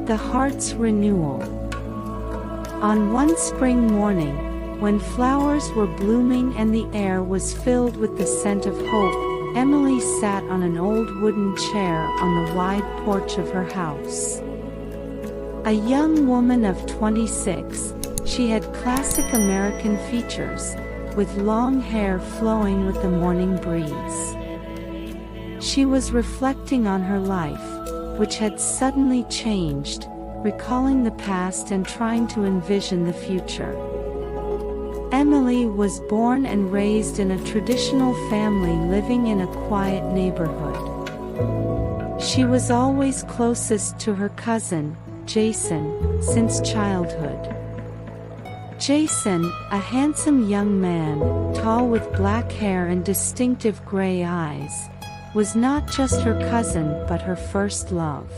The Heart's Renewal. On one spring morning, when flowers were blooming and the air was filled with the scent of hope, Emily sat on an old wooden chair on the wide porch of her house. A young woman of 26, she had classic American features, with long hair flowing with the morning breeze. She was reflecting on her life, which had suddenly changed, recalling the past and trying to envision the future. Emily was born and raised in a traditional family living in a quiet neighborhood. She was always closest to her cousin, Jason, since childhood. Jason, a handsome young man, tall with black hair and distinctive gray eyes, was not just her cousin but her first love.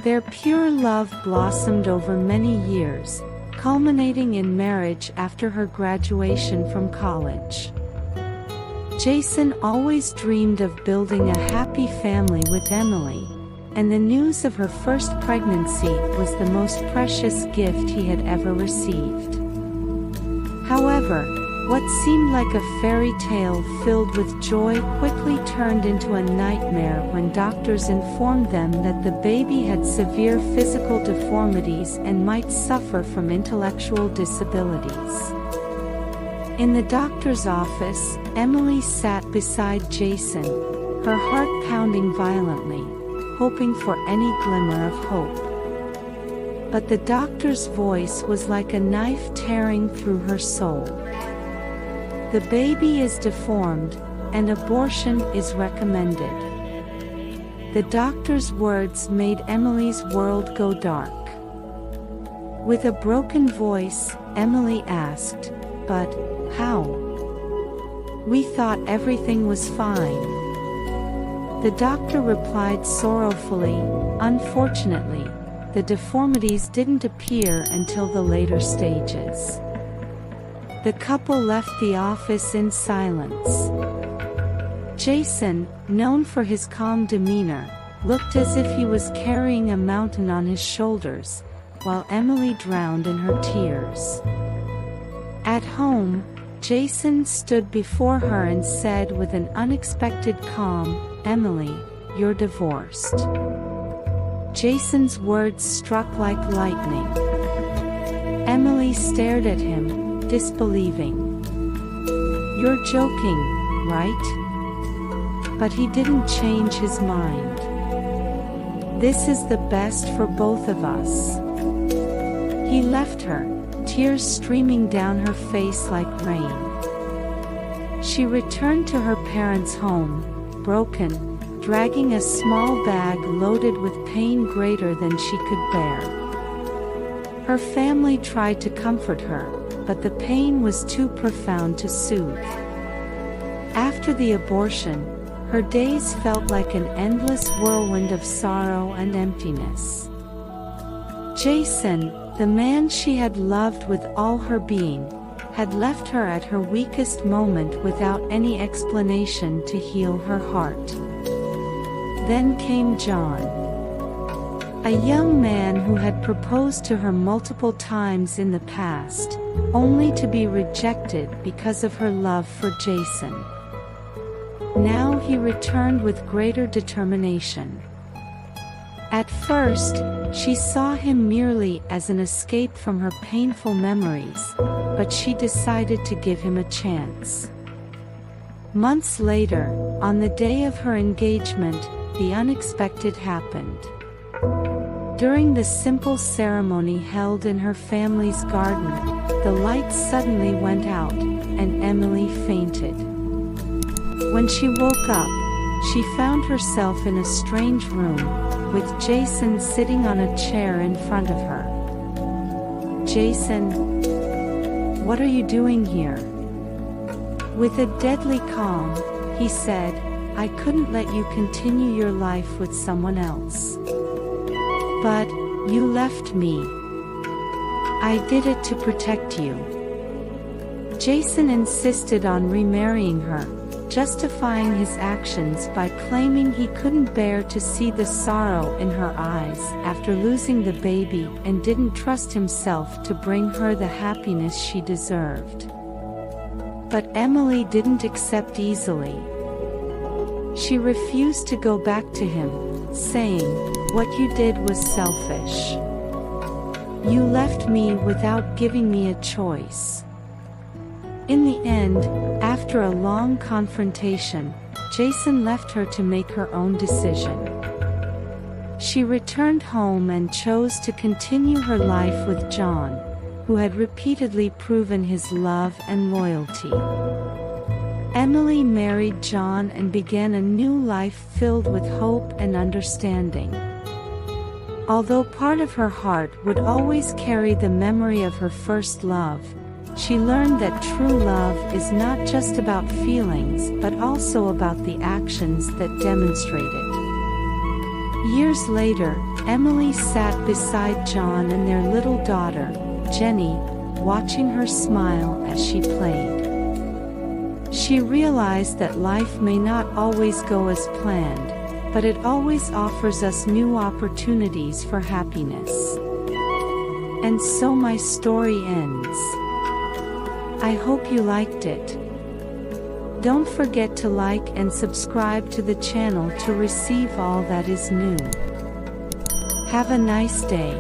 Their pure love blossomed over many years, culminating in marriage after her graduation from college. Jason always dreamed of building a happy family with Emily, and the news of her first pregnancy was the most precious gift he had ever received. However, what seemed like a fairy tale filled with joy quickly turned into a nightmare when doctors informed them that the baby had severe physical deformities and might suffer from intellectual disabilities. In the doctor's office, Emily sat beside Jason, her heart pounding violently, hoping for any glimmer of hope. But the doctor's voice was like a knife tearing through her soul. The baby is deformed, and abortion is recommended. The doctor's words made Emily's world go dark. With a broken voice, Emily asked, "But how? We thought everything was fine." The doctor replied sorrowfully, "Unfortunately, the deformities didn't appear until the later stages." The couple left the office in silence. Jason, known for his calm demeanor, looked as if he was carrying a mountain on his shoulders, while Emily drowned in her tears. At home, Jason stood before her and said with an unexpected calm, "Emily, you're divorced." Jason's words struck like lightning. Emily stared at him, disbelieving. "You're joking, right?" But he didn't change his mind. "This is the best for both of us." He left her, tears streaming down her face like rain. She returned to her parents' home, broken, dragging a small bag loaded with pain greater than she could bear. Her family tried to comfort her, but the pain was too profound to soothe. After the abortion, her days felt like an endless whirlwind of sorrow and emptiness. Jason, the man she had loved with all her being, had left her at her weakest moment without any explanation to heal her heart. Then came John, a young man who had proposed to her multiple times in the past, only to be rejected because of her love for Jason. Now he returned with greater determination. At first, she saw him merely as an escape from her painful memories, but she decided to give him a chance. Months later, on the day of her engagement, the unexpected happened. During the simple ceremony held in her family's garden, the lights suddenly went out, and Emily fainted. When she woke up, she found herself in a strange room, with Jason sitting on a chair in front of her. "Jason, what are you doing here?" With a deadly calm, he said, "I couldn't let you continue your life with someone else. But you left me. I did it to protect you." Jason insisted on remarrying her, justifying his actions by claiming he couldn't bear to see the sorrow in her eyes after losing the baby and didn't trust himself to bring her the happiness she deserved. But Emily didn't accept easily. She refused to go back to him, saying, "What you did was selfish. You left me without giving me a choice." In the end, after a long confrontation, Jason left her to make her own decision. She returned home and chose to continue her life with John, who had repeatedly proven his love and loyalty. Emily married John and began a new life filled with hope and understanding. Although part of her heart would always carry the memory of her first love, she learned that true love is not just about feelings but also about the actions that demonstrate it. Years later, Emily sat beside John and their little daughter, Jenny, watching her smile as she played. She realized that life may not always go as planned, but it always offers us new opportunities for happiness. And so my story ends. I hope you liked it. Don't forget to like and subscribe to the channel to receive all that is new. Have a nice day.